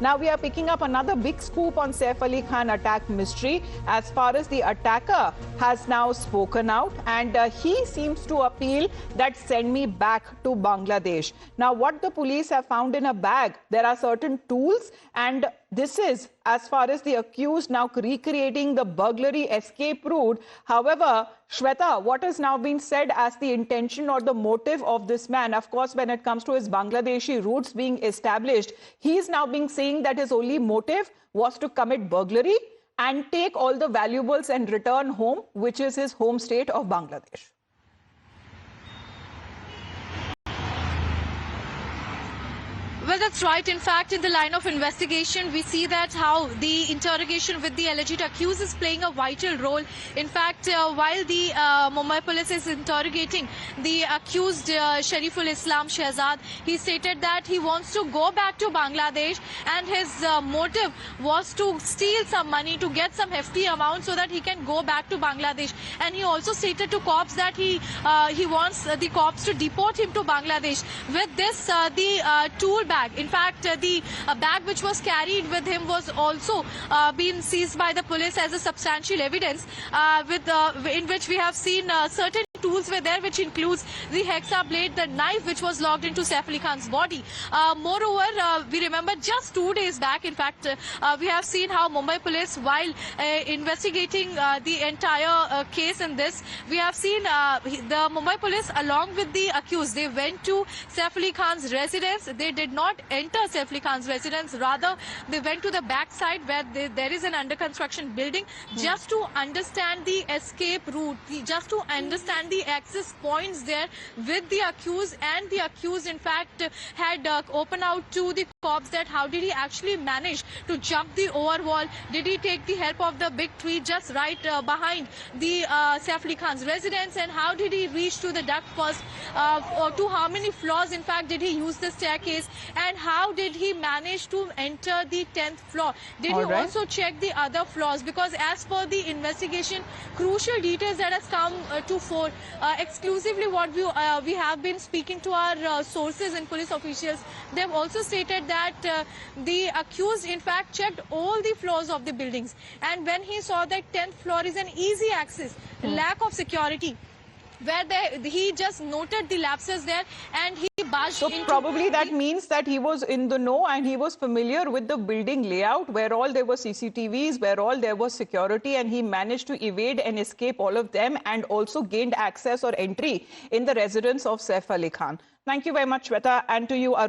Now we are picking up another big scoop on Saif Ali Khan attack mystery as far as the attacker has now spoken out, and he seems to appeal that send me back to Bangladesh. Now what the police have found in a bag, there are certain tools, and this is as far as the accused now recreating the burglary escape route. However, Shweta, what has now been said as the intention or the motive of this man, of course, when it comes to his Bangladeshi roots being established, he is now being saying that his only motive was to commit burglary and take all the valuables and return home, which is his home state of Bangladesh. Well, that's right. In fact, in the line of investigation, we see that how the interrogation with the alleged accused is playing a vital role. In fact, while the Mumbai police is interrogating the accused Shariful Islam Shehzad, he stated that he wants to go back to Bangladesh and his motive was to steal some money, to get some hefty amount so that he can go back to Bangladesh. And he also stated to cops that he wants the cops to deport him to Bangladesh. With this, the tool bag. In fact, the bag which was carried with him was also been seized by the police as a substantial evidence, in which we have seen certain tools were there, which includes the hexa blade, the knife which was locked into Saif Ali Khan's body. Moreover, we remember just 2 days back, in fact, we have seen how Mumbai police, while investigating the entire case in this, we have seen the Mumbai police along with the accused, they went to Saif Ali Khan's residence. They did not enter Saif Ali Khan's residence, rather they went to the back side where there is an under construction building, just to understand the escape route, just to understand the access points there with the accused. And the accused in fact had opened out to the cops that how did he actually manage to jump the overwall, did he take the help of the big tree just right behind the Saif Ali Khan's residence, and how did he reach to the duct first, or to how many floors in fact did he use the staircase, and how did he manage to enter the 10th floor, did he also check the other floors, because as per the investigation, crucial details that has come to fore. Exclusively what we have been speaking to our sources and police officials, they have also stated that the accused in fact checked all the floors of the buildings, and when he saw that 10th floor is an easy access, lack of security, where he just noted the lapses there and he barged so into... probably that means that he was in the know and he was familiar with the building layout, where all there were CCTVs, where all there was security, and he managed to evade and escape all of them and also gained access or entry in the residence of Saif Ali Khan. Thank you very much, Shweta, and to you, Arun.